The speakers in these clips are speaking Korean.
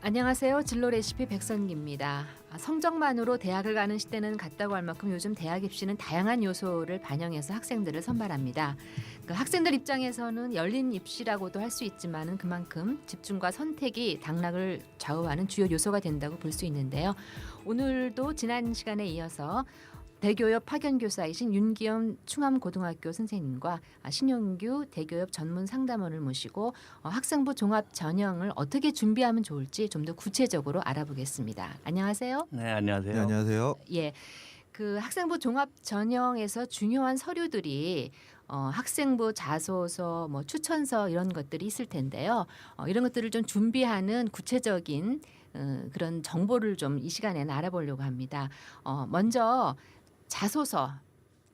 안녕하세요. 진로 레시피 백선기입니다. 성적만으로 대학을 가는 시대는 갔다고 할 만큼 요즘 대학 입시는 다양한 요소를 반영해서 학생들을 선발합니다. 그 학생들 입장에서는 열린 입시라고도 할 수 있지만 그만큼 집중과 선택이 당락을 좌우하는 주요 요소가 된다고 볼 수 있는데요. 오늘도 지난 시간에 이어서 대교협 파견교사이신 윤기영 충암고등학교 선생님과 신용규 대교협 전문 상담원을 모시고 학생부 종합 전형을 어떻게 준비하면 좋을지 좀 더 구체적으로 알아보겠습니다. 안녕하세요. 네, 안녕하세요. 네, 안녕하세요. 예. 그 학생부 종합 전형에서 중요한 서류들이 학생부 자소서, 뭐 추천서 이런 것들이 있을 텐데요. 이런 것들을 좀 준비하는 구체적인 그런 정보를 좀 이 시간에는 알아보려고 합니다. 먼저 자소서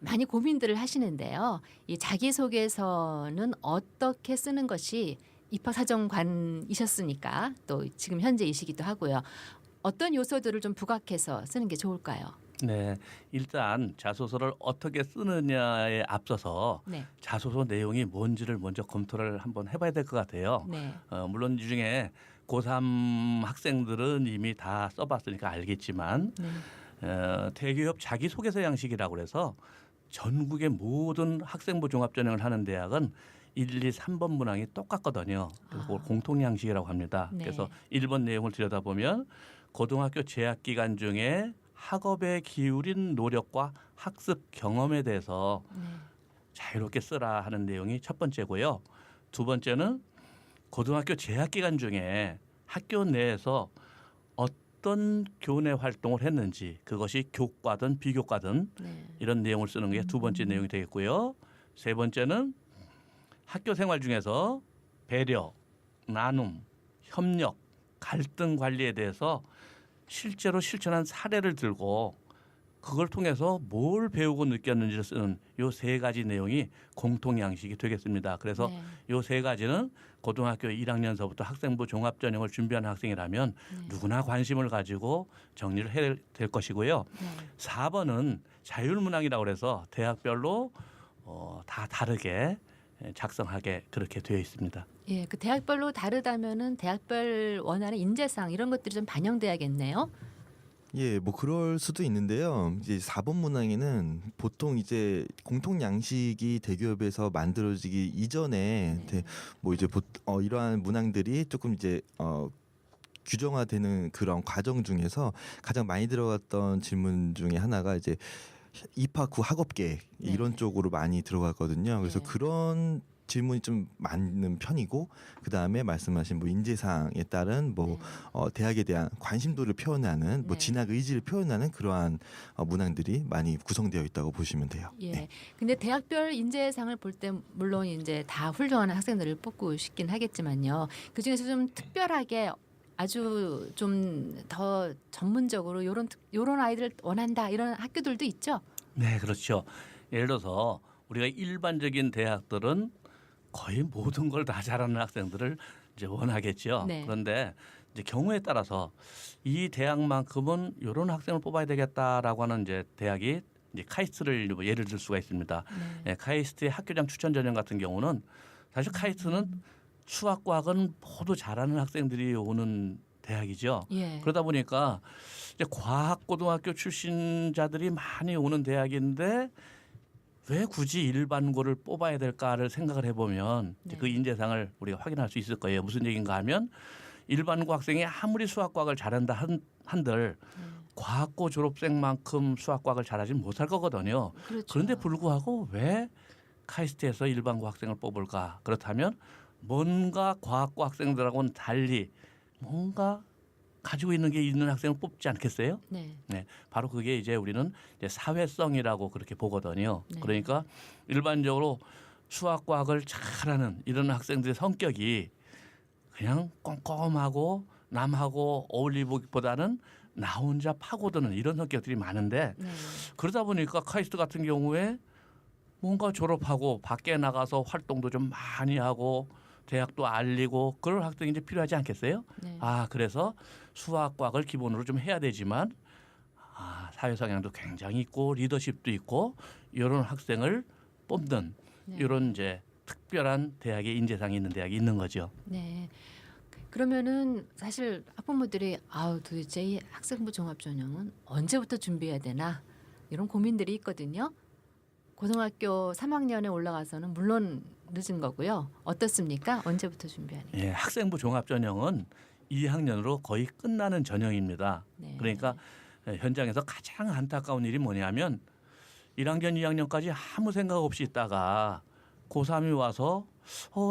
많이 고민들을 하시는데요. 이 자기소개서는 어떻게 쓰는 것이 입학사정관이셨으니까 또 지금 현재이시기도 하고요. 어떤 요소들을 좀 부각해서 쓰는 게 좋을까요? 네, 일단 자소서를 어떻게 쓰느냐에 앞서서 네. 자소서 내용이 뭔지를 먼저 검토를 한번 해봐야 될 것 같아요. 네. 물론 이 중에 고3 학생들은 이미 다 써봤으니까 알겠지만 네. 대기업 자기소개서 양식이라고 해서 전국의 모든 학생부 종합전형을 하는 대학은 1, 2, 3번 문항이 똑같거든요. 그래서 그걸 공통 양식이라고 합니다. 네. 그래서 1번 내용을 들여다보면 고등학교 재학 기간 중에 학업에 기울인 노력과 학습 경험에 대해서 자유롭게 쓰라 하는 내용이 첫 번째고요. 두 번째는 고등학교 재학 기간 중에 학교 내에서 어떤 교내 활동을 했는지 그것이 교과든 비교과든 이런 내용을 쓰는 게 두 번째 내용이 되겠고요. 세 번째는 학교 생활 중에서 배려, 나눔, 협력, 갈등 관리에 대해서 실제로 실천한 사례를 들고 그걸 통해서 뭘 배우고 느꼈는지를 쓰는 요 세 가지 내용이 공통 양식이 되겠습니다. 그래서 요 세 가지는 고등학교 1학년서부터 학생부 종합전형을 준비하는 학생이라면 누구나 관심을 가지고 정리를 해야 될 것이고요. 4번은 자율문항이라고 그래서 대학별로 다 다르게 작성하게 그렇게 되어 있습니다. 예, 그 대학별로 다르다면은 대학별 원하는 인재상 이런 것들이 좀 반영돼야겠네요. 예, 뭐 그럴 수도 있는데요. 이제 4번 문항에는 보통 이제 공통 양식이 대기업에서 만들어지기 이전에 뭐 이제 이러한 문항들이 조금 이제 규정화되는 그런 과정 중에서 가장 많이 들어갔던 질문 중에 하나가 이제 입학 후 학업 계획 이런 쪽으로 많이 들어갔거든요. 그래서 그런 질문이 좀 많은 편이고 그다음에 말씀하신 뭐 인재상에 따른 뭐 대학에 대한 관심도를 표현하는 뭐 진학 의지를 표현하는 그러한 문항들이 많이 구성되어 있다고 보시면 돼요. 예. 네. 근데 대학별 인재상을 볼 때 물론 이제 다 훌륭한 학생들을 뽑고 싶긴 하겠지만요. 그 중에서 좀 특별하게 아주 좀 더 전문적으로 요런 아이들 원한다 이런 학교들도 있죠. 네, 그렇죠. 예를 들어서 우리가 일반적인 대학들은 거의 모든 걸 다 잘하는 학생들을 이제 원하겠죠. 네. 그런데 이제 경우에 따라서 이 대학만큼은 이런 학생을 뽑아야 되겠다라고 하는 이제 대학이 이제 카이스트를 예를 들 수가 있습니다. 네, 카이스트의 학교장 추천 전형 같은 경우는 사실 카이스트는 수학, 과학은 모두 잘하는 학생들이 오는 대학이죠. 예. 그러다 보니까 이제 과학고등학교 출신자들이 많이 오는 대학인데 왜 굳이 일반고를 뽑아야 될까를 생각을 해보면 그 인재상을 우리가 확인할 수 있을 거예요. 무슨 얘기인가 하면 일반고 학생이 아무리 수학과학을 잘한다 한들 과학고 졸업생만큼 수학과학을 잘하지는 못할 거거든요. 그렇죠. 그런데 불구하고 왜 카이스트에서 일반고 학생을 뽑을까? 그렇다면 뭔가 과학고 학생들하고는 달리 뭔가 가지고 있는 게 있는 학생을 뽑지 않겠어요? 네. 네, 바로 그게 이제 우리는 이제 사회성이라고 그렇게 보거든요. 그러니까 일반적으로 수학과학을 잘하는 이런 학생들의 성격이 그냥 꼼꼼하고 남하고 어울리기보다는 나 혼자 파고드는 이런 성격들이 많은데 그러다 보니까 카이스트 같은 경우에 뭔가 졸업하고 밖에 나가서 활동도 좀 많이 하고 대학도 알리고 그런 학생이 이제 필요하지 않겠어요? 네. 그래서 수학과학을 기본으로 좀 해야 되지만 사회성향도 굉장히 있고 리더십도 있고 이런 학생을 뽑는 이런 이제 특별한 대학의 인재상이 있는 대학이 있는 거죠. 네. 그러면은 사실 학부모들이 아우 도대체 이 학생부 종합 전형은 언제부터 준비해야 되나 이런 고민들이 있거든요. 고등학교 3학년에 올라가서는 물론 늦은 거고요. 어떻습니까? 언제부터 준비하는 게? 예, 학생부 종합전형은 2학년으로 거의 끝나는 전형입니다. 네. 그러니까 현장에서 가장 안타까운 일이 뭐냐면 1학년, 2학년까지 아무 생각 없이 있다가 고3이 와서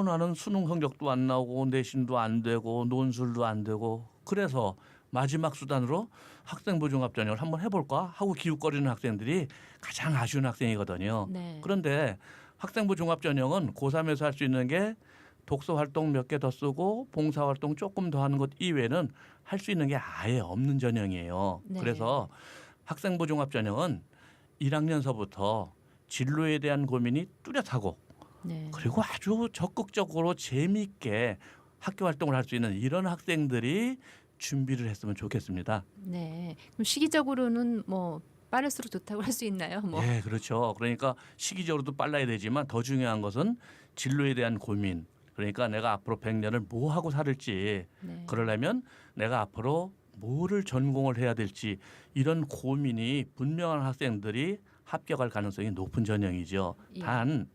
나는 수능 성적도 안 나오고 내신도 안 되고 논술도 안 되고 그래서 마지막 수단으로 학생부 종합전형을 한번 해볼까 하고 기웃거리는 학생들이 가장 아쉬운 학생이거든요. 네. 그런데 학생부 종합전형은 고3에서 할 수 있는 게 독서 활동 몇 개 더 쓰고 봉사 활동 조금 더 하는 것 이외에는 할 수 있는 게 아예 없는 전형이에요. 네. 그래서 학생부 종합전형은 1학년서부터 진로에 대한 고민이 뚜렷하고 네. 그리고 아주 적극적으로 재미있게 학교 활동을 할 수 있는 이런 학생들이 준비를 했으면 좋겠습니다. 네. 그럼 시기적으로는 뭐 빠를수록 좋다고 할 수 있나요? 뭐. 네, 그렇죠. 그러니까 시기적으로도 빨라야 되지만 더 중요한 것은 진로에 대한 고민. 그러니까 내가 앞으로 100년을 뭐 하고 살을지 네. 그러려면 내가 앞으로 뭐를 전공을 해야 될지 이런 고민이 분명한 학생들이 합격할 가능성이 높은 전형이죠. 예. 단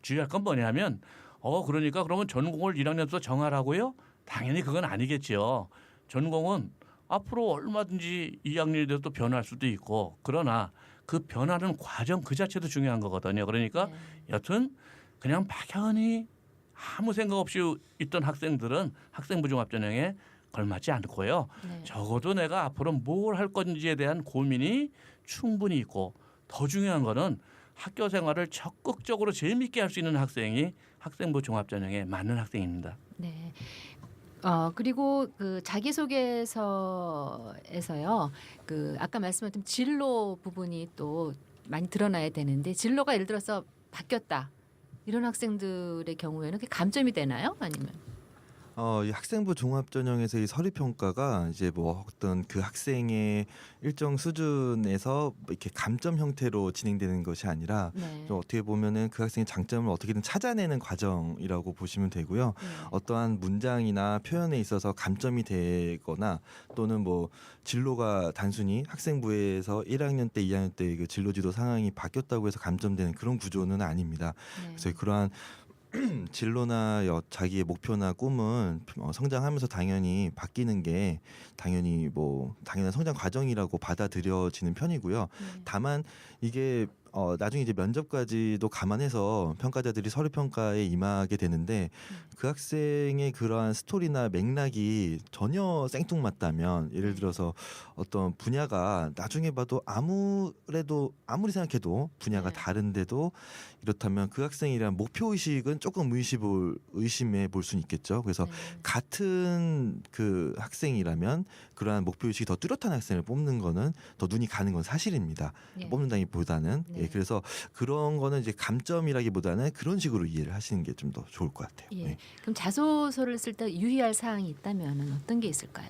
주의할 건 뭐냐면 그러니까 그러면 전공을 1학년부터 정하라고요? 당연히 그건 아니겠죠. 전공은 앞으로 얼마든지 2학년이 돼도 또 변할 수도 있고 그러나 그 변하는 과정 그 자체도 중요한 거거든요. 그러니까 네. 여튼 그냥 막연히 아무 생각 없이 있던 학생들은 학생부 종합전형에 걸맞지 않고요. 네. 적어도 내가 앞으로 뭘 할 건지에 대한 고민이 충분히 있고 더 중요한 거는 학교 생활을 적극적으로 재미있게 할 수 있는 학생이 학생부 종합전형에 맞는 학생입니다. 네. 그리고 그 자기소개서에서요. 그 아까 말씀하신 진로 부분이 또 많이 드러나야 되는데 진로가 예를 들어서 바뀌었다. 이런 학생들의 경우에는 그게 감점이 되나요? 아니면? 이 학생부 종합전형에서 이 서류평가가 이제 뭐 어떤 그 학생의 일정 수준에서 이렇게 감점 형태로 진행되는 것이 아니라 네. 좀 어떻게 보면은 그 학생의 장점을 어떻게든 찾아내는 과정이라고 보시면 되고요. 네. 어떠한 문장이나 표현에 있어서 감점이 되거나 또는 뭐 진로가 단순히 학생부에서 1학년 때, 2학년 때 그 진로지도 상황이 바뀌었다고 해서 감점되는 그런 구조는 아닙니다. 네. 그래서 그러한 진로나 자기의 목표나 꿈은 성장하면서 당연히 바뀌는 게 당연히 뭐 당연한 성장 과정이라고 받아들여지는 편이고요. 네. 다만 이게 나중에 이제 면접까지도 감안해서 평가자들이 서류 평가에 임하게 되는데 그 학생의 그러한 스토리나 맥락이 전혀 생뚱맞다면 예를 들어서 어떤 분야가 나중에 봐도 아무리 생각해도 분야가 네. 다른데도 이렇다면 그 학생에 대한 목표 의식은 조금 의심해 볼 수는 있겠죠. 그래서 네. 같은 그 학생이라면 그러한 목표 의식이 더 뚜렷한 학생을 뽑는 거는 더 눈이 가는 건 사실입니다. 예. 뽑는다기보다는 네. 그래서 그런 거는 이제 감점이라기보다는 그런 식으로 이해를 하시는 게 좀 더 좋을 것 같아요. 예. 네. 그럼 자소서를 쓸 때 유의할 사항이 있다면 어떤 게 있을까요?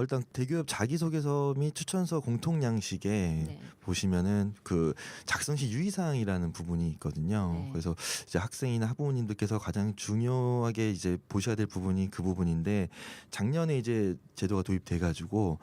일단 대기업 자기소개서 및 추천서 공통 양식에 네. 보시면은 그 작성 시 유의사항이라는 부분이 있거든요. 네. 그래서 이제 학생이나 학부모님들께서 가장 중요하게 이제 보셔야 될 부분이 그 부분인데 작년에 이제 제도가 도입돼가지고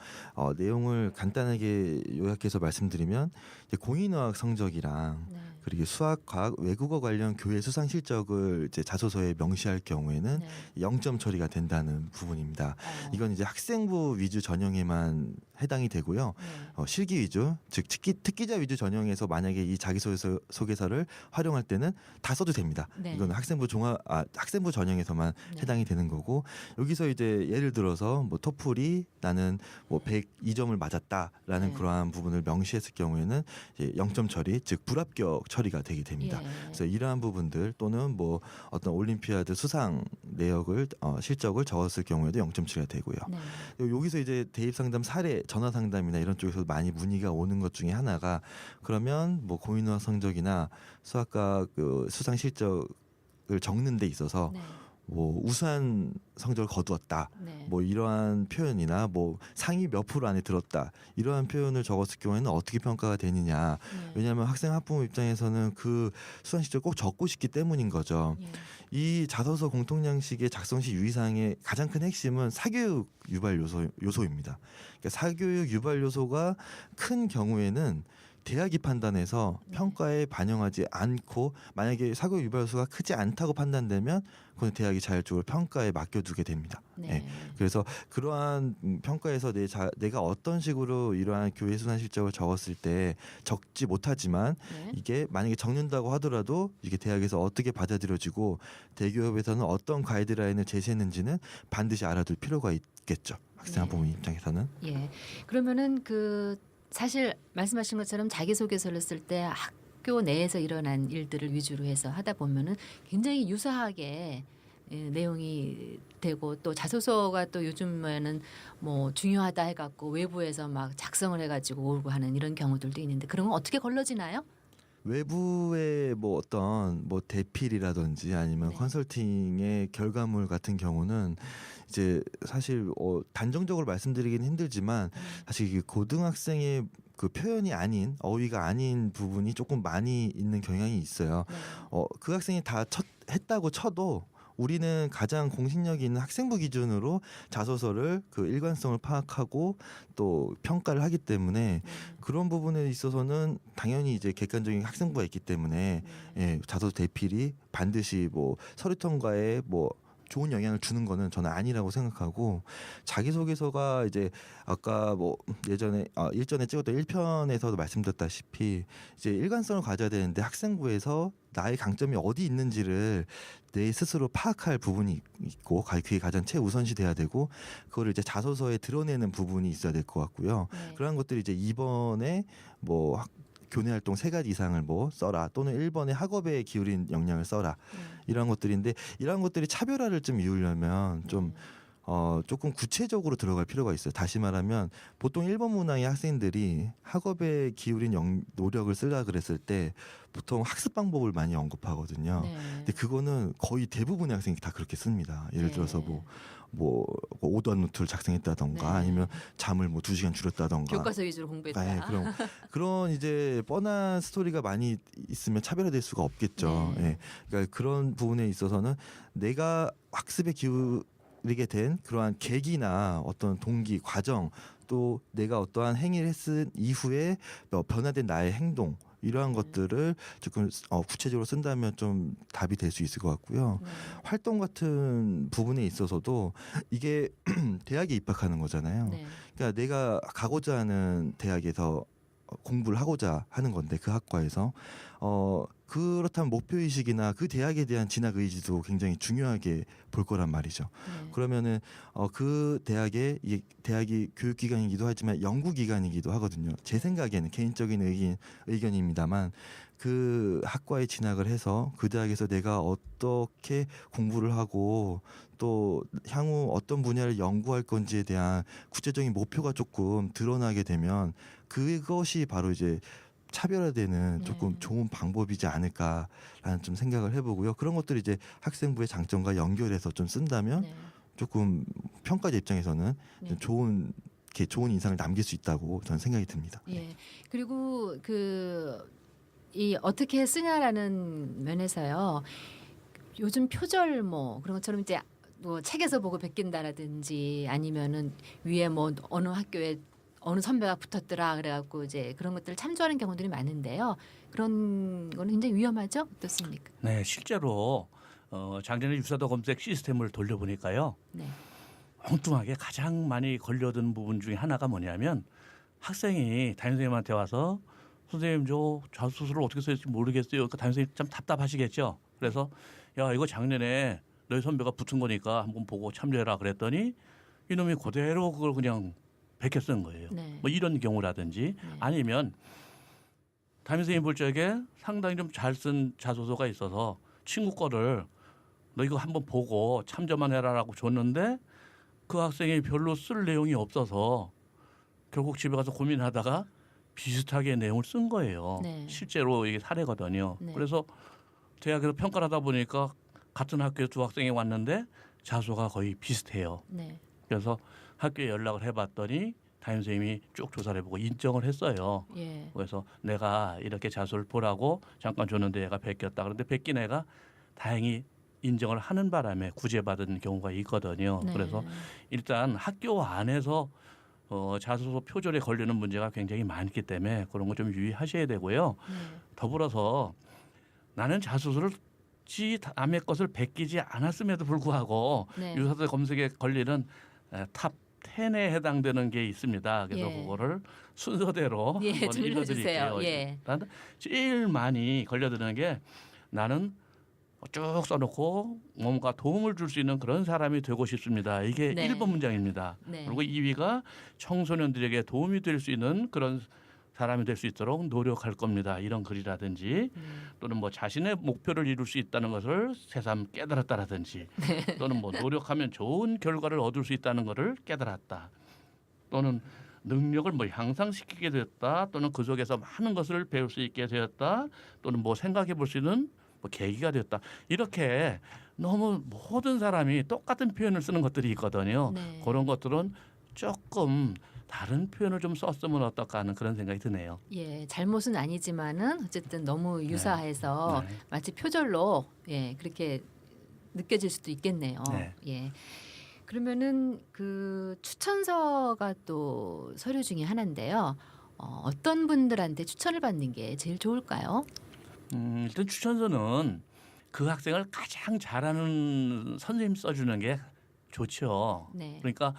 내용을 간단하게 요약해서 말씀드리면 이제 공인어학 성적이랑 네. 그리고 수학, 과학, 외국어 관련 교재 수상 실적을 이제 자소서에 명시할 경우에는 네. 0점 처리가 된다는 부분입니다. 이건 이제 학생부 위주 전형에만 해당이 되고요. 네. 실기 위주, 즉 특기자 위주 전형에서 만약에 이 자기소개서를 활용할 때는 다 써도 됩니다. 네. 이건 학생부 전형에서만 네. 해당이 되는 거고 여기서 이제 예를 들어서 뭐 토플이 나는 뭐 102점을 맞았다라는 네. 그러한 부분을 명시했을 경우에는 이제 0점 처리, 즉 불합격 처리가 되게 됩니다. 예. 그래서 이러한 부분들 또는 뭐 어떤 올림피아드 수상 내역을 실적을 적었을 경우에도 0점 처리가 되고요. 네. 여기서 이제 대입 상담 사례, 전화 상담이나 이런 쪽에서 많이 문의가 오는 것 중에 하나가 그러면 뭐 공인어학 성적이나 수학과 그 수상 실적을 적는 데 있어서 네. 뭐 우수한 성적을 거두었다. 네. 뭐 이러한 표현이나 뭐 상위 몇 프로 안에 들었다. 이러한 표현을 적었을 경우에는 어떻게 평가가 되느냐. 네. 왜냐하면 학생 학부모 입장에서는 그 수강 시절 꼭 적고 싶기 때문인 거죠. 예. 이 자소서 공통양식의 작성 시 유의사항의 가장 큰 핵심은 사교육 유발 요소입니다. 그러니까 사교육 유발 요소가 큰 경우에는 대학이 판단해서 네. 평가에 반영하지 않고 만약에 사교육 유발 요소가 크지 않다고 판단되면 그건 대학이 자율적으로 평가에 맡겨두게 됩니다. 네. 예. 그래서 그러한 평가에서 내가 어떤 식으로 이러한 교회 수단 실적을 적었을 때 적지 못하지만 네. 이게 만약에 적는다고 하더라도 이게 대학에서 어떻게 받아들여지고 대기업에서는 어떤 가이드라인을 제시했는지는 반드시 알아둘 필요가 있겠죠. 학생 네. 학부모 입장에서는. 예. 그러면은 그 사실 말씀하신 것처럼 자기소개서를 쓸 때 학교 내에서 일어난 일들을 위주로 해서 하다 보면은 굉장히 유사하게 내용이 되고 또 자소서가 또 요즘에는 뭐 중요하다 해갖고 외부에서 막 작성을 해가지고 오고 하는 이런 경우들도 있는데 그런 건 어떻게 걸러지나요? 외부의 뭐 어떤 뭐 대필이라든지 아니면 네. 컨설팅의 결과물 같은 경우는 이제 사실 단정적으로 말씀드리기는 힘들지만 사실 이게 고등학생의 그 표현이 아닌 어휘가 아닌 부분이 조금 많이 있는 경향이 있어요. 네. 그 학생이 다 했다고 쳐도 우리는 가장 공신력이 있는 학생부 기준으로 자소서를 그 일관성을 파악하고 또 평가를 하기 때문에 네. 그런 부분에 있어서는 당연히 이제 객관적인 학생부가 있기 때문에 예, 자소서 대필이 반드시 뭐 서류 통과에 뭐 좋은 영향을 주는 거는 저는 아니라고 생각하고 자기소개서가 이제 아까 뭐 예전에 일전에 찍었던 1편에서도 말씀드렸다시피 이제 일관성을 가져야 되는데 학생부에서 나의 강점이 어디 있는지를 내 스스로 파악할 부분이 있고 그게 가장 최우선시 돼야 되고 그거를 이제 자소서에 드러내는 부분이 있어야 될 것 같고요. 네. 그러한 것들이 이제 이번에 뭐 교내 활동 3가지 이상을 뭐 써라 또는 1번에 학업에 기울인 역량을 써라 이런 것들인데 이런 것들이 차별화를 좀 이루려면 좀 조금 구체적으로 들어갈 필요가 있어요. 다시 말하면 보통 1번 문항의 학생들이 학업에 기울인 노력을 쓰라 그랬을 때 보통 학습 방법을 많이 언급하거든요. 네. 근데 그거는 거의 대부분의 학생이 다 그렇게 씁니다. 예를 네. 들어서 뭐 오도한 노트를 작성했다던가 네. 아니면 잠을 뭐 2시간 줄였다던가 교과서 위주로 공부했다. 네, 그런 이제 뻔한 스토리가 많이 있으면 차별화될 수가 없겠죠. 네. 예. 그러니까 그런 부분에 있어서는 내가 학습에 기울이게 된 그러한 계기나 어떤 동기, 과정 또 내가 어떠한 행위를 했은 이후에 변화된 나의 행동 이러한 것들을 조금 구체적으로 쓴다면 좀 답이 될 수 있을 것 같고요. 네. 활동 같은 부분에 있어서도 이게 대학에 입학하는 거잖아요. 네. 그러니까 내가 가고자 하는 대학에서 공부를 하고자 하는 건데 그 학과에서 그렇다면 목표의식이나 그 대학에 대한 진학 의지도 굉장히 중요하게 볼 거란 말이죠. 네. 그러면은 그 대학이 교육기관이기도 하지만 연구기관이기도 하거든요. 제 생각에는 개인적인 의견입니다만 그 학과에 진학을 해서 그 대학에서 내가 어떻게 공부를 하고 또 향후 어떤 분야를 연구할 건지에 대한 구체적인 목표가 조금 드러나게 되면 그것이 바로 이제 차별화되는 네. 조금 좋은 방법이지 않을까라는 좀 생각을 해보고요. 그런 것들이 이제 학생부의 장점과 연결해서 좀 쓴다면 네. 조금 평가자 입장에서는 네. 좀 좋은 인상을 남길 수 있다고 저는 생각이 듭니다. 예. 그리고 이 어떻게 쓰냐라는 면에서요. 요즘 표절 뭐 그런 것처럼 이제 뭐 책에서 보고 베낀다라든지 아니면은 위에 뭐 어느 학교에 어느 선배가 붙었더라 그래갖고 이제 그런 것들을 참조하는 경우들이 많은데요. 그런 거는 굉장히 위험하죠? 어떻습니까? 네, 실제로 작년에 유사도 검색 시스템을 돌려보니까요. 네. 엉뚱하게 가장 많이 걸려든 부분 중에 하나가 뭐냐면 학생이 담임 선생님한테 와서 선생님 저 자소서를 어떻게 써야 할지 모르겠어요. 그 담임 선생님 참 답답하시겠죠. 그래서 야 이거 작년에 너희 선배가 붙은 거니까 한번 보고 참조해라 그랬더니 이놈이 그대로 그걸 그냥 베껴 쓴 거예요. 네. 뭐 이런 경우라든지 네. 아니면 담임 선생님 볼 적에 상당히 좀 잘 쓴 자소서가 있어서 친구 거를 너 이거 한번 보고 참조만 해라라고 줬는데 그 학생이 별로 쓸 내용이 없어서 결국 집에 가서 고민하다가 비슷하게 내용을 쓴 거예요. 네. 실제로 이게 사례거든요. 네. 그래서 대학에서 평가를 하다 보니까 같은 학교에 두 학생이 왔는데 자소가 거의 비슷해요. 네. 그래서 학교에 연락을 해봤더니 담임 선생님이 쭉 조사를 해보고 인정을 했어요. 예. 그래서 내가 이렇게 자소를 보라고 잠깐 줬는데 얘가 베꼈다. 그런데 베낀 애가 다행히 인정을 하는 바람에 구제받은 경우가 있거든요. 네. 그래서 일단 학교 안에서 자소서 표절에 걸리는 문제가 굉장히 많기 때문에 그런 거 좀 유의하셔야 되고요. 네. 더불어서 나는 자소서를 지 남의 것을 베끼지 않았음에도 불구하고 네. 유사서 검색에 걸리는 탑 10에 해당되는 게 있습니다. 그래서 예. 그거를 순서대로 예, 한번 좀 읽어주세요. 읽어드릴게요. 예. 일단 제일 많이 걸려드는 게 나는 쭉 써놓고 뭔가 도움을 줄 수 있는 그런 사람이 되고 싶습니다. 이게 네. 1번 문장입니다. 네. 그리고 2위가 청소년들에게 도움이 될 수 있는 그런 사람이 될 수 있도록 노력할 겁니다. 이런 글이라든지 또는 뭐 자신의 목표를 이룰 수 있다는 것을 새삼 깨달았다라든지 또는 뭐 노력하면 좋은 결과를 얻을 수 있다는 것을 깨달았다. 또는 능력을 뭐 향상시키게 되었다. 또는 그 속에서 많은 것을 배울 수 있게 되었다. 또는 뭐 생각해 볼 수 있는 뭐 계기가 되었다. 이렇게 너무 모든 사람이 똑같은 표현을 쓰는 것들이 있거든요. 네. 그런 것들은 조금 다른 표현을 좀 썼으면 어떨까 하는 그런 생각이 드네요. 예, 잘못은 아니지만은 어쨌든 너무 유사해서 네. 마치 표절로 예 그렇게 느껴질 수도 있겠네요. 네. 예. 그러면은 그 추천서가 또 서류 중에 하나인데요. 어떤 분들한테 추천을 받는 게 제일 좋을까요? 일단 추천서는 그 학생을 가장 잘하는 선생님 써주는 게 좋죠. 네. 그러니까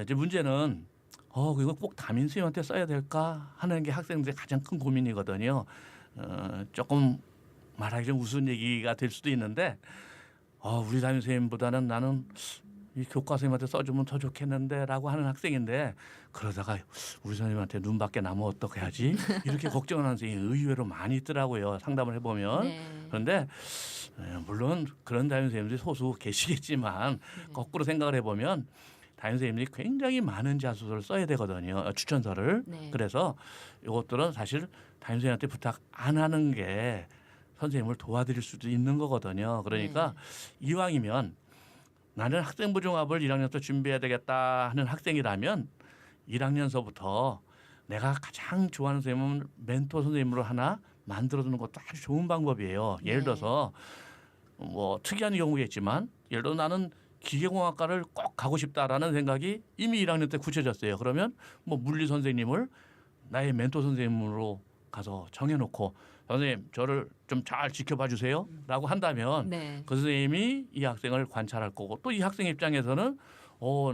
이제 문제는 이거 꼭 담임 선생님한테 써야 될까 하는 게 학생들의 가장 큰 고민이거든요. 조금 말하기 좀 우스운 얘기가 될 수도 있는데 우리 담임 선생님보다는 나는 이 교과 선생님한테 써주면 더 좋겠는데라고 하는 학생인데 그러다가 우리 선생님한테 눈 밖에 나면 어떻게 하지? 이렇게 걱정하는 선생님이 의외로 많이 있더라고요. 상담을 해보면. 네. 그런데 물론 그런 담임 선생님들이 소수 계시겠지만 네. 거꾸로 생각을 해보면 담임 선생님들이 굉장히 많은 자소서를 써야 되거든요. 추천서를. 네. 그래서 이것들은 사실 담임 선생님한테 부탁 안 하는 게 선생님을 도와드릴 수도 있는 거거든요. 그러니까 이왕이면 나는 학생부 종합을 1학년부터 준비해야 되겠다 하는 학생이라면 1학년서부터 내가 가장 좋아하는 선생님은 멘토 선생님으로 하나 만들어두는 것도 아주 좋은 방법이에요. 예를 네. 들어서 뭐 특이한 경우겠지만 예를 들어 나는 기계공학과를 꼭 가고 싶다라는 생각이 이미 1학년 때 굳혀졌어요. 그러면 뭐 물리 선생님을 나의 멘토 선생님으로 가서 정해놓고 선생님 저를 좀 잘 지켜봐 주세요라고 한다면 네. 그 선생님이 이 학생을 관찰할 거고 또 이 학생 입장에서는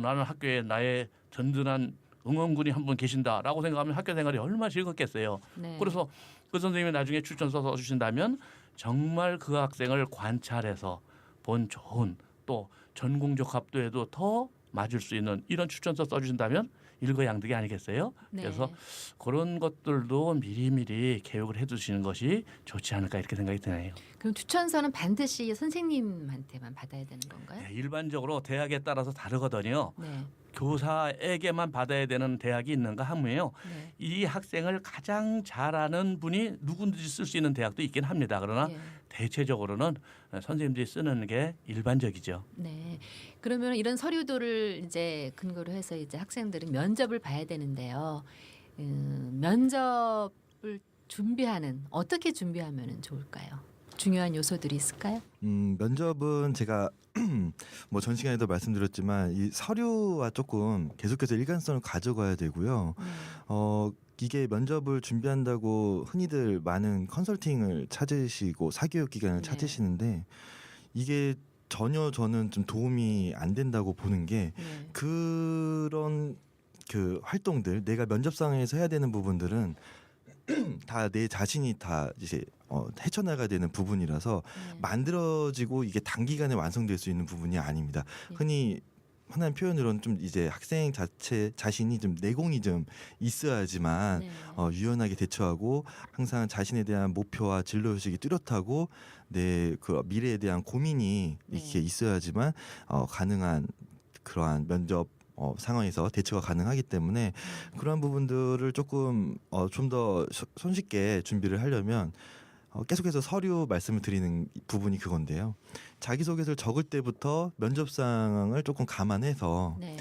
나는 학교에 나의 든든한 응원군이 한 분 계신다라고 생각하면 학교 생활이 얼마나 즐겁겠어요. 네. 그래서 그 선생님이 나중에 추천서 써주신다면 정말 그 학생을 관찰해서 본 좋은 또 전공적 합도에도 더 맞을 수 있는 이런 추천서 써주신다면 일거양득이 아니겠어요? 네. 그래서 그런 것들도 미리미리 계획을 해두시는 것이 좋지 않을까 이렇게 생각이 드네요. 그럼 추천서는 반드시 선생님한테만 받아야 되는 건가요? 네, 일반적으로 대학에 따라서 다르거든요. 네. 교사에게만 받아야 되는 대학이 있는가 하면요. 네. 이 학생을 가장 잘하는 분이 누구든지 쓸 수 있는 대학도 있긴 합니다. 그러나 예. 대체적으로는 선생님들이 쓰는 게 일반적이죠. 네. 그러면 이런 서류들을 이제 근거로 해서 이제 학생들은 면접을 봐야 되는데요. 면접을 준비하는 어떻게 준비하면 좋을까요? 중요한 요소들이 있을까요? 면접은 제가 뭐 전 시간에도 말씀드렸지만 이 서류와 조금 계속해서 일관성을 가져가야 되고요. 이게 면접을 준비한다고 흔히들 많은 컨설팅을 찾으시고 사교육 기관을 네. 찾으시는데 이게 전혀 저는 좀 도움이 안 된다고 보는 게 네. 그런 그 활동들 내가 면접상에서 해야 되는 부분들은 다 내 자신이 다 이제 헤쳐나가야 되는 부분이라서 네. 만들어지고 이게 단기간에 완성될 수 있는 부분이 아닙니다. 네. 흔한 표현으로는 좀 이제 학생 자신이 좀 내공이 좀 있어야지만 네. 유연하게 대처하고 항상 자신에 대한 목표와 진로 의식이 뚜렷하고 내 그 미래에 대한 고민이 이렇게 네. 있어야지만 가능한 그러한 면접 상황에서 대처가 가능하기 때문에 그러한 부분들을 조금 좀 더 손쉽게 준비를 하려면 계속해서 서류 말씀을 드리는 부분이 그건데요. 자기소개서를 적을 때부터 면접 상황을 조금 감안해서 네.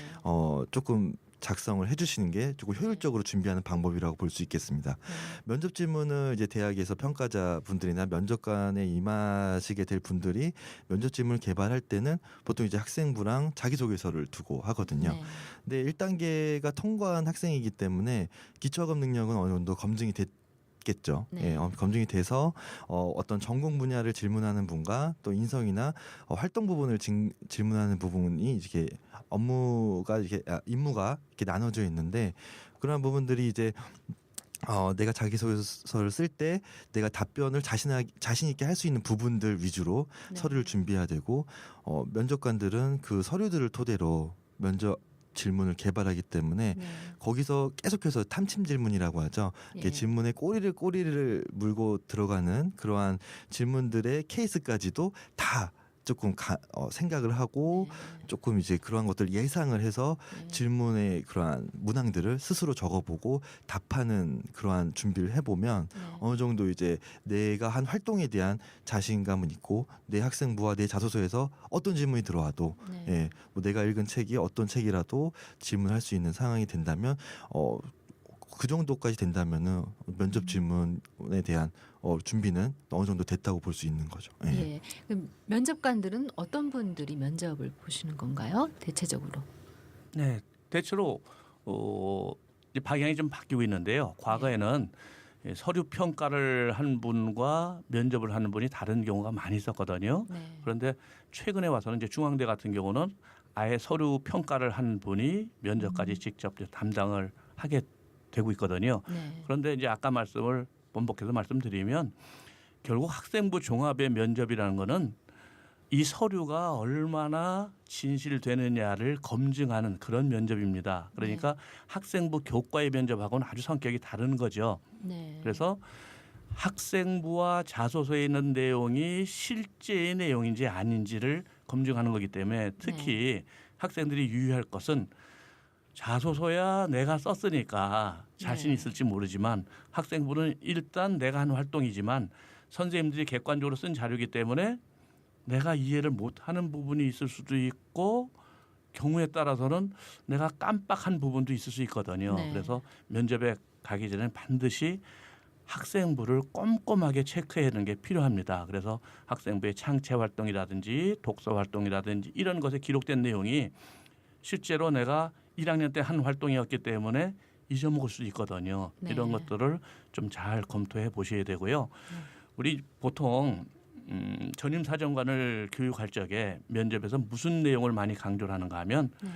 조금 작성을 해주시는 게 조금 효율적으로 준비하는 방법이라고 볼 수 있겠습니다. 면접 질문을 이제 대학에서 평가자 분들이나 면접관에 임하시게 될 분들이 면접 질문을 개발할 때는 보통 이제 학생부랑 자기소개서를 두고 하거든요. 네. 근데 1단계가 통과한 학생이기 때문에 기초학업 능력은 어느 정도 검증이 겠죠. 네. 예, 검증이 돼서 어떤 전공 분야를 질문하는 분과 또 인성이나 활동 부분을 질문하는 부분이 이렇게 업무가 이렇게 임무가 이렇게 나눠져 있는데 그러한 부분들이 이제 내가 자기소개서를 쓸 때 내가 답변을 자신 있게 할 수 있는 부분들 위주로 네. 서류를 주준비해야 되고 면접관들은 그 서류들을 토대로 면접 질문을 개발하기 때문에 네. 거기서 계속해서 탐침 질문이라고 하죠. 예. 질문에 꼬리를 물고 들어가는 그러한 질문들의 케이스까지도 다 조금 생각을 하고 네. 조금 이제 그러한 것들 예상을 해서 네. 질문의 그러한 문항들을 스스로 적어보고 답하는 그러한 준비를 해보면 네. 어느 정도 이제 내가 한 활동에 대한 자신감은 있고 내 학생부와 내 자소서에서 어떤 질문이 들어와도 네. 예, 뭐 내가 읽은 책이 어떤 책이라도 질문할 수 있는 상황이 된다면 그 정도까지 된다면은 면접 질문에 대한 준비는 어느 정도 됐다고 볼 수 있는 거죠. 예. 예. 그럼 면접관들은 어떤 분들이 면접을 보시는 건가요? 대체적으로. 네, 대체로 이제 방향이 좀 바뀌고 있는데요. 과거에는 서류 평가를 한 분과 면접을 하는 분이 다른 경우가 많이 있었거든요. 네. 그런데 최근에 와서는 이제 중앙대 같은 경우는 아예 서류 평가를 한 분이 면접까지 직접 담당을 하게 되고 있거든요. 네. 그런데 이제 아까 말씀을 번복해서 말씀드리면 결국 학생부 종합의 면접이라는 거는 이 서류가 얼마나 진실되느냐를 검증하는 그런 면접입니다. 그러니까 학생부 교과의 면접하고는 아주 성격이 다른 거죠. 네. 그래서 학생부와 자소서에 있는 내용이 실제의 내용인지 아닌지를 검증하는 거기 때문에 특히 학생들이 유의할 것은 자소서야 내가 썼으니까 자신 네. 있을지 모르지만 학생부는 일단 내가 한 활동이지만 선생님들이 객관적으로 쓴 자료이기 때문에 내가 이해를 못하는 부분이 있을 수도 있고 경우에 따라서는 내가 깜빡한 부분도 있을 수 있거든요. 네. 그래서 면접에 가기 전에 반드시 학생부를 꼼꼼하게 체크하는 게 필요합니다. 그래서 학생부의 창체 활동이라든지 독서 활동이라든지 이런 것에 기록된 내용이 실제로 내가 1학년 때 한 활동이었기 때문에 잊어먹을 수 있거든요. 네. 이런 것들을 좀 잘 검토해 보셔야 되고요. 우리 보통 전임 사정관을 교육할 적에 면접에서 무슨 내용을 많이 강조를 하는가 하면 네.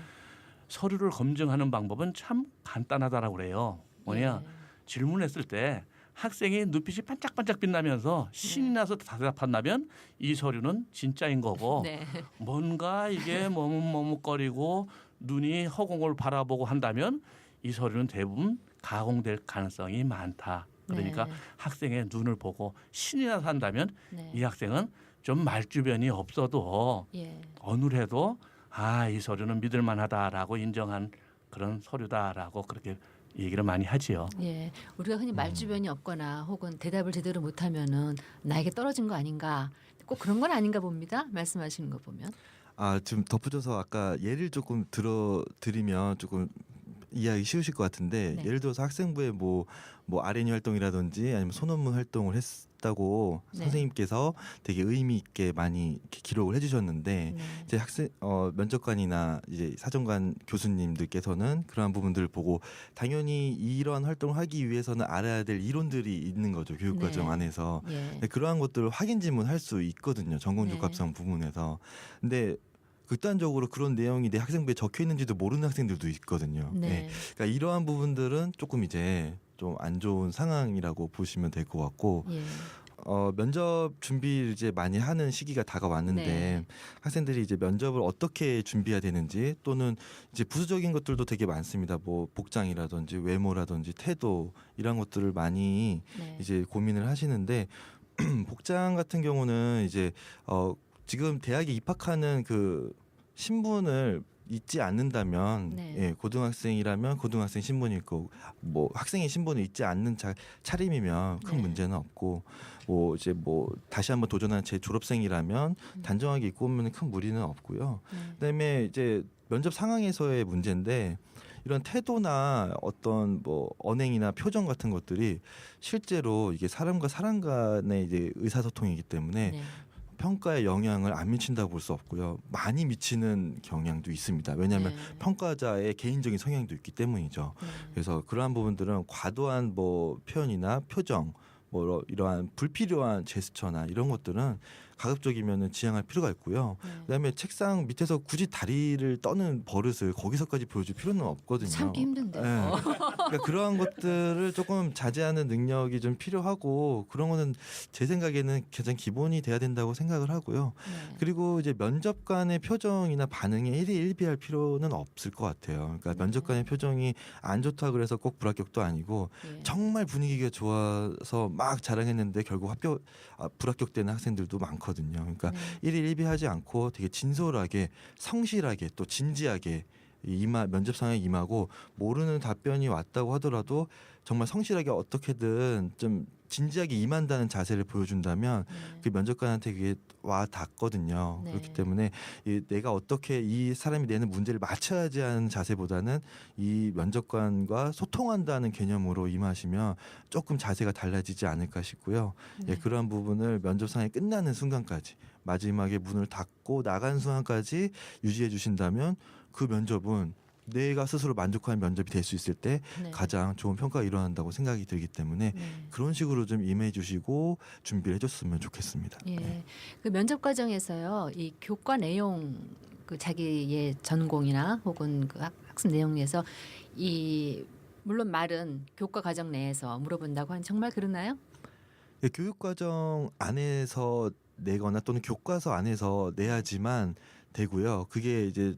서류를 검증하는 방법은 참 간단하다라고 그래요. 뭐냐 예. 질문했을 때 학생이 눈빛이 반짝반짝 빛나면서 신이 나서 대답한다면 이 서류는 진짜인 거고 네. 뭔가 이게 머뭇머뭇거리고 눈이 허공을 바라보고 한다면 이 서류는 대부분 가공될 가능성이 많다. 그러니까 네. 학생의 눈을 보고 신이 나서 한다면 네. 이 학생은 좀 말주변이 없어도 예. 어느래도 이 서류는 믿을만하다라고 인정한 그런 서류다라고 그렇게 얘기를 많이 하지요. 예. 우리가 흔히 말주변이 없거나 혹은 대답을 제대로 못하면은 나에게 떨어진 거 아닌가. 꼭 그런 건 아닌가 봅니다. 말씀하시는 거 보면. 좀 덧붙여서 아까 예를 조금 드리면 조금 이해하기 쉬우실 것 같은데 네. 예를 들어서 학생부에 뭐 R&E 활동이라든지 아니면 소논문 활동을 했다고 네. 선생님께서 되게 의미 있게 많이 이렇게 기록을 해주셨는데 네. 이제 면접관이나 이제 사정관 교수님들께서는 그러한 부분들을 보고 당연히 이러한 활동을 하기 위해서는 알아야 될 이론들이 있는 거죠 교육과정 네. 안에서. 예. 근데 그러한 것들을 확인 질문할 수 있거든요 전공적합성 부분에서. 근데 극단적으로 그런 내용이 내 학생부에 적혀 있는지도 모르는 학생들도 있거든요. 네. 네. 그러니까 이러한 부분들은 조금 이제 좀 안 좋은 상황이라고 보시면 될 것 같고 예. 면접 준비를 이제 많이 하는 시기가 다가왔는데 네. 학생들이 이제 면접을 어떻게 준비해야 되는지 또는 이제 부수적인 것들도 되게 많습니다. 뭐 복장이라든지 외모라든지 태도 이런 것들을 많이 네. 이제 고민을 하시는데 복장 같은 경우는 이제 지금 대학에 입학하는 그 신분을 있지 않는다면 네. 예, 고등학생이라면 고등학생 신분이 있고 뭐 학생의 신분이 있지 않는 차림이면 큰 네. 문제는 없고 뭐 이제 뭐 다시 한번 도전하는 제 졸업생이라면 단정하게 입고 오면 큰 무리는 없고요. 네. 그다음에 이제 면접 상황에서의 문제인데 이런 태도나 어떤 뭐 언행이나 표정 같은 것들이 실제로 이게 사람과 사람 간의 이제 의사소통이기 때문에 네. 평가에 영향을 안 미친다고 볼 수 없고요. 많이 미치는 경향도 있습니다. 왜냐하면 네. 평가자의 개인적인 성향도 있기 때문이죠. 네. 그래서 그러한 부분들은 과도한 뭐 표현이나 표정, 뭐 이러한 불필요한 제스처나 이런 것들은 가급적이면은 지양할 필요가 있고요. 네. 그다음에 책상 밑에서 굳이 다리를 떠는 버릇을 거기서까지 보여줄 필요는 없거든요. 참기 힘든데. 네. 그러니까 그러한 것들을 조금 자제하는 능력이 좀 필요하고 그런 거는 제 생각에는 가장 기본이 돼야 된다고 생각을 하고요. 네. 그리고 이제 면접관의 표정이나 반응에 일희일비할 필요는 없을 것 같아요. 그러니까 네. 면접관의 표정이 안 좋다 그래서 꼭 불합격도 아니고 예. 정말 분위기가 좋아서 막 자랑했는데 결국 불합격되는 학생들도 많거든요. 그러니까 네. 일희일비하지 않고 되게 진솔하게 성실하게 또 진지하게 면접상에 임하고 모르는 답변이 왔다고 하더라도 정말 성실하게 어떻게든 좀 진지하게 임한다는 자세를 보여준다면 네. 그 면접관한테 그게 와 닿거든요. 네. 그렇기 때문에 내가 어떻게 이 사람이 내는 문제를 맞춰야지 하는 자세보다는 이 면접관과 소통한다는 개념으로 임하시면 조금 자세가 달라지지 않을까 싶고요. 네. 예, 그러한 부분을 면접상이 끝나는 순간까지 마지막에 문을 닫고 나간 순간까지 유지해 주신다면 그 면접은 내가 스스로 만족하는 면접이 될 수 있을 때 네. 가장 좋은 평가가 일어난다고 생각이 들기 때문에 네. 그런 식으로 좀 임해 주시고 준비를 해줬으면 좋겠습니다. 예. 그 면접 과정에서요. 이 교과 내용 그 자기의 전공이나 혹은 그 학습 내용에서 이 물론 말은 교과 과정 내에서 물어본다고 하는 정말 그러나요? 예, 교육과정 안에서 내거나 또는 교과서 안에서 내야지만 되고요. 그게 이제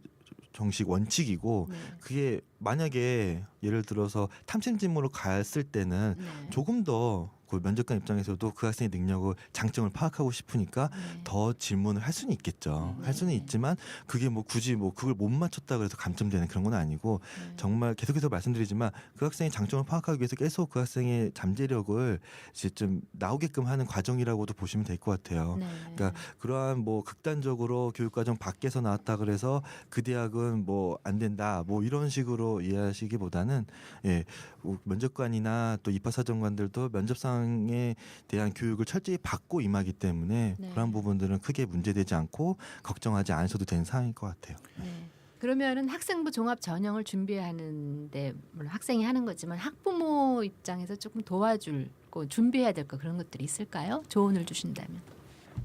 정식 원칙이고 네. 그게 만약에 예를 들어서 탐심 진모로 갔을 때는 네. 조금 더 그 면접관 입장에서도 그 학생의 능력을 장점을 파악하고 싶으니까 네. 더 질문을 할 수는 있겠죠. 할 수는 네. 있지만 그게 뭐 굳이 뭐 그걸 못 맞췄다 그래서 감점되는 그런 건 아니고 네. 정말 계속해서 말씀드리지만 그 학생의 장점을 파악하기 위해서 계속 그 학생의 잠재력을 이제 좀 나오게끔 하는 과정이라고도 보시면 될 것 같아요. 네. 그러니까 그러한 뭐 극단적으로 교육과정 밖에서 나왔다 그래서 그 대학은 뭐 안 된다 뭐 이런 식으로 이해하시기보다는 예, 뭐 면접관이나 또 입학사정관들도 면접상에 대한 교육을 철저히 받고 임하기 때문에 네. 그러한 부분들은 크게 문제되지 않고 걱정하지 않으셔도 되는 상황일 것 같아요. 네. 그러면은 학생부 종합 전형을 준비하는데 물론 학생이 하는 거지만 학부모 입장에서 조금 도와줄 거 준비해야 될 거 그런 것들이 있을까요? 조언을 주신다면.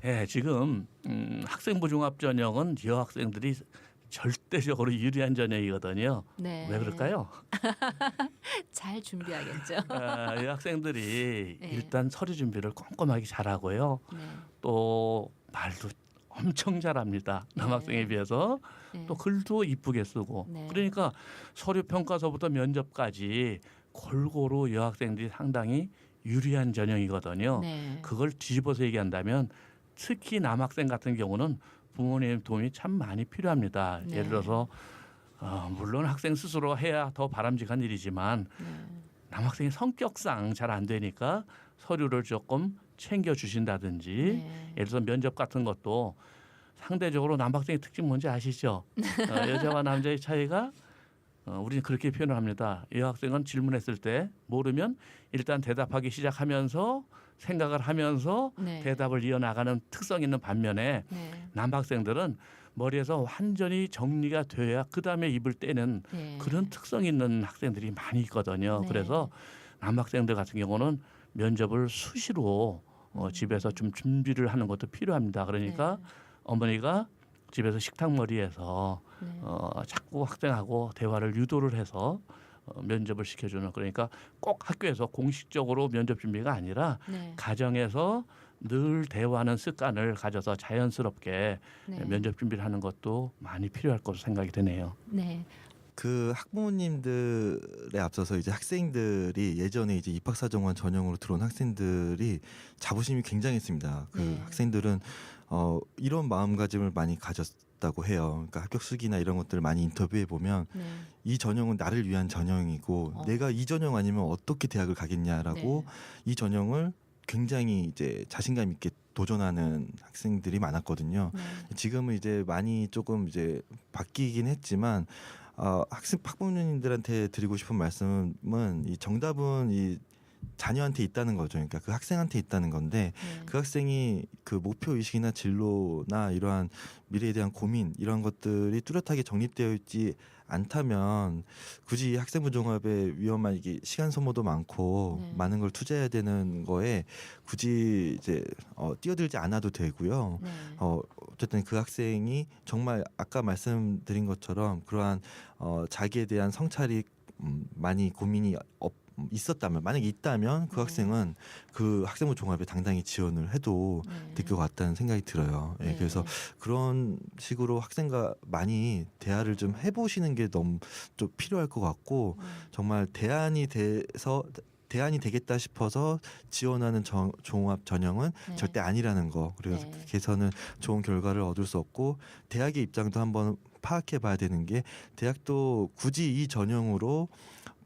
예, 지금 학생부 종합 전형은 여학생들이 절대적으로 유리한 전형이거든요. 네. 왜 그럴까요? 잘 준비하겠죠. 여학생들이 네. 일단 서류 준비를 꼼꼼하게 잘하고요. 네. 또 말도 엄청 잘합니다. 남학생에 비해서. 네. 또 글도 이쁘게 쓰고. 네. 그러니까 서류 평가서부터 면접까지 골고루 여학생들이 상당히 유리한 전형이거든요. 네. 그걸 뒤집어서 얘기한다면 특히 남학생 같은 경우는 부모님 도움이 참 많이 필요합니다. 네. 예를 들어서 물론 학생 스스로 해야 더 바람직한 일이지만 네. 남학생이 성격상 잘 안 되니까 서류를 조금 챙겨 주신다든지 네. 예를 들어서 면접 같은 것도 상대적으로 남학생의 특징 뭔지 아시죠? 여자와 남자의 차이가 우리는 그렇게 표현을 합니다. 여학생은 질문했을 때 모르면 일단 대답하기 시작하면서 생각을 하면서 네. 대답을 이어나가는 특성 있는 반면에 네. 남학생들은 머리에서 완전히 정리가 돼야 그다음에 입을 떼는 네. 그런 특성 있는 학생들이 많이 있거든요. 네. 그래서 남학생들 같은 경우는 면접을 수시로 집에서 좀 준비를 하는 것도 필요합니다. 그러니까 네. 어머니가 집에서 식탁 머리에서 네. 자꾸 학생하고 대화를 유도를 해서 면접을 시켜주는 그러니까 꼭 학교에서 공식적으로 면접 준비가 아니라 네. 가정에서 늘 대화하는 습관을 가져서 자연스럽게 네. 면접 준비를 하는 것도 많이 필요할 것으로 생각이 되네요. 네. 그 학부모님들에 앞서서 이제 학생들이 예전에 이제 입학사정관 전형으로 들어온 학생들이 자부심이 굉장했습니다. 그 네. 학생들은 이런 마음가짐을 많이 가졌다고 해요. 그러니까 합격 수기나 이런 것들을 많이 인터뷰해 보면 네. 이 전형은 나를 위한 전형이고 내가 이 전형 아니면 어떻게 대학을 가겠냐라고 네. 이 전형을 굉장히 이제 자신감 있게 도전하는 학생들이 많았거든요. 네. 지금은 이제 많이 조금 이제 바뀌긴 했지만 학부모님들한테 드리고 싶은 말씀은 이 정답은 이 자녀한테 있다는 거죠. 그러니까 그 학생한테 있다는 건데 네. 그 학생이 그 목표 의식이나 진로나 이러한 미래에 대한 고민 이런 것들이 뚜렷하게 정립되어 있지 않다면 굳이 학생부 종합에 위험한 이게 시간 소모도 많고 네. 많은 걸 투자해야 되는 거에 굳이 이제 뛰어들지 않아도 되고요. 네. 어쨌든 그 학생이 정말 아까 말씀드린 것처럼 그러한 자기에 대한 성찰이 많이 고민이 있었다면 만약에 있다면 그 네. 학생은 그 학생부 종합에 당당히 지원을 해도 네. 될 것 같다는 생각이 들어요. 예, 네. 그래서 그런 식으로 학생과 많이 대화를 좀 해보시는 게 너무 좀 필요할 것 같고 정말 대안이 되겠다 싶어서 지원하는 종합 전형은 네. 절대 아니라는 거. 그래서 네. 그래서는 좋은 결과를 얻을 수 없고 대학의 입장도 한번 파악해 봐야 되는 게 대학도 굳이 이 전형으로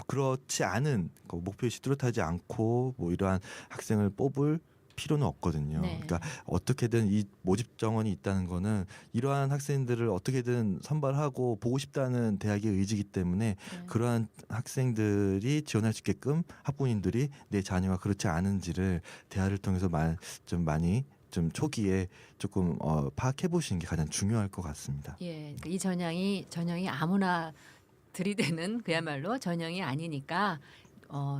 그렇지 않은 목표의식 뚜렷하지 않고 뭐 이러한 학생을 뽑을 필요는 없거든요. 네. 그러니까 어떻게든 이 모집 정원이 있다는 거는 이러한 학생들을 어떻게든 선발하고 보고 싶다는 대학의 의지이기 때문에 네. 그러한 학생들이 지원할 수 있게끔 학부모님들이 내 자녀가 그렇지 않은지를 대화를 통해서 좀 많이 좀 초기에 조금 파악해 보시는 게 가장 중요할 것 같습니다. 예, 이 전형이 아무나 들이대는 그야말로 전형이 아니니까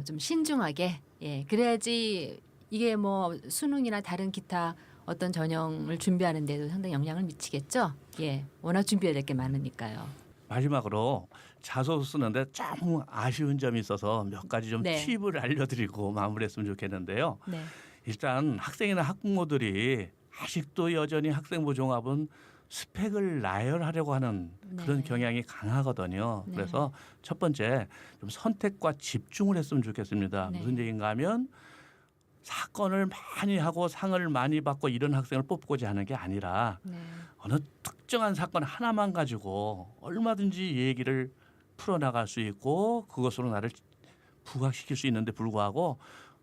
좀 신중하게 그래야지 이게 뭐 수능이나 다른 기타 어떤 전형을 준비하는 데도 상당히 영향을 미치겠죠. 예, 워낙 준비해야 될 게 많으니까요. 마지막으로 자소서 쓰는데 좀 아쉬운 점이 있어서 몇 가지 좀 네. 팁을 알려드리고 마무리했으면 좋겠는데요. 네, 일단 학생이나 학부모들이 아직도 여전히 학생부 종합은 스펙을 나열하려고 하는 그런 네. 경향이 강하거든요. 네. 그래서 첫 번째 좀 선택과 집중을 했으면 좋겠습니다. 네. 무슨 얘기인가 하면 사건을 많이 하고 상을 많이 받고 이런 학생을 뽑고자 하는 게 아니라 네, 어느 특정한 사건 하나만 가지고 얼마든지 얘기를 풀어나갈 수 있고 그것으로 나를 부각시킬 수 있는데 불구하고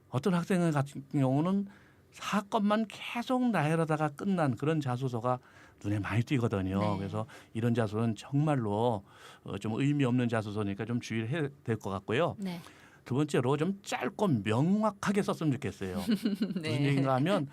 어떤 학생 같은 경우는 사건만 계속 나열하다가 끝난 그런 자소서가 눈에 많이 띄거든요. 네. 그래서 이런 자소서는 정말로 좀 의미 없는 자소서니까 좀 주의를 해야 될 것 같고요. 네, 두 번째로 좀 짧고 명확하게 썼으면 좋겠어요. 무슨 네. 얘기인가 하면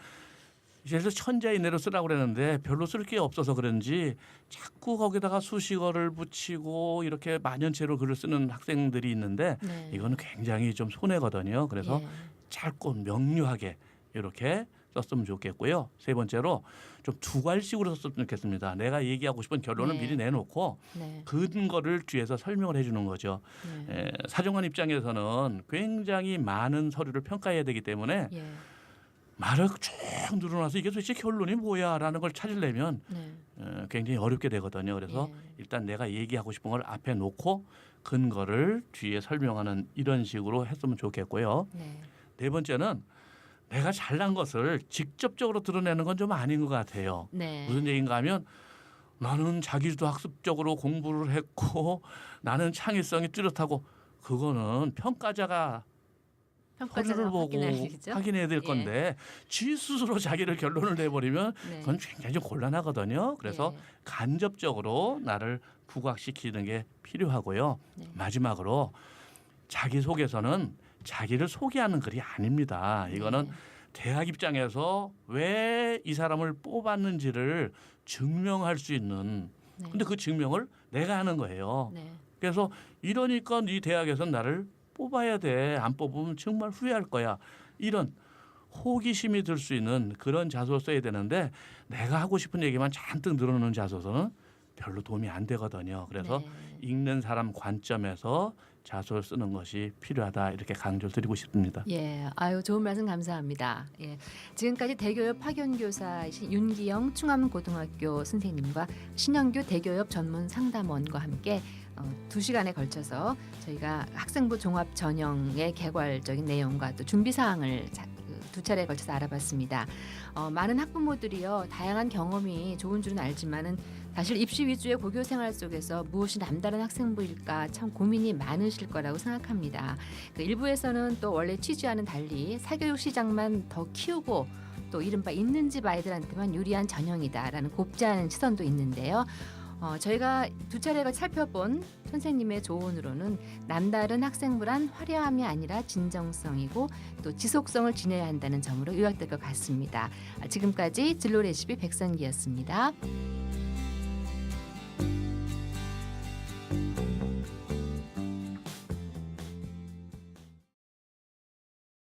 그래서 천자인내로 쓰라고 그랬는데 별로 쓸 게 없어서 그런지 자꾸 거기다가 수식어를 붙이고 이렇게 만연체로 글을 쓰는 학생들이 있는데 네. 이거는 굉장히 좀 손해거든요. 그래서 예. 짧고 명료하게 이렇게 썼으면 좋겠고요. 세 번째로 좀 두괄식으로 썼으면 좋겠습니다. 내가 얘기하고 싶은 결론을 네. 미리 내놓고 네. 근거를 뒤에서 설명을 해주는 거죠. 네. 사정관 입장에서는 굉장히 많은 서류를 평가해야 되기 때문에 예. 말을 쭉 늘어나서 이게 도대체 결론이 뭐야라는 걸 찾으려면 네. 굉장히 어렵게 되거든요. 그래서 예. 일단 내가 얘기하고 싶은 걸 앞에 놓고 근거를 뒤에 설명하는 이런 식으로 했으면 좋겠고요. 네. 네 번째는 내가 잘난 것을 직접적으로 드러내는 건 좀 아닌 것 같아요. 네. 무슨 얘기인가 하면 나는 자기도 학습적으로 공부를 했고 나는 창의성이 뚜렷하고 그거는 평가자가 서류를 보고 확인해야 될 건데 지 스스로 자기를 결론을 내버리면 네. 그건 굉장히 좀 곤란하거든요. 그래서 예. 간접적으로 나를 부각시키는 게 필요하고요. 네. 마지막으로 자기소개서는 자기를 소개하는 글이 아닙니다. 이거는 네. 대학 입장에서 왜 이 사람을 뽑았는지를 증명할 수 있는 네. 근데 그 증명을 내가 하는 거예요. 네. 그래서 이러니까 이 대학에서는 나를 뽑아야 돼. 안 뽑으면 정말 후회할 거야. 이런 호기심이 들 수 있는 그런 자소서 써야 되는데 내가 하고 싶은 얘기만 잔뜩 늘어놓는 자소서는 별로 도움이 안 되거든요. 그래서 네. 읽는 사람 관점에서 자소를 쓰는 것이 필요하다 이렇게 강조를 드리고 싶습니다. 예, 아유 좋은 말씀 감사합니다. 예, 지금까지 대교협 파견교사이신 윤기영 충암고등학교 선생님과 신영규 대교협 전문 상담원과 함께 2시간에 걸쳐서 저희가 학생부 종합 전형의 개괄적인 내용과 또 준비 사항을 두 차례에 걸쳐서 알아봤습니다. 많은 학부모들이요 다양한 경험이 좋은 줄은 알지만은 사실 입시 위주의 고교 생활 속에서 무엇이 남다른 학생부일까 참 고민이 많으실 거라고 생각합니다. 그 일부에서는 또 원래 취지와는 달리 사교육 시장만 더 키우고 또 이른바 있는 집 아이들한테만 유리한 전형이다라는 곱지 않은 시선도 있는데요. 저희가 두 차례가 살펴본 선생님의 조언으로는 남다른 학생부란 화려함이 아니라 진정성이고 또 지속성을 지녀야 한다는 점으로 요약될 것 같습니다. 지금까지 진로 레시피 백선기였습니다.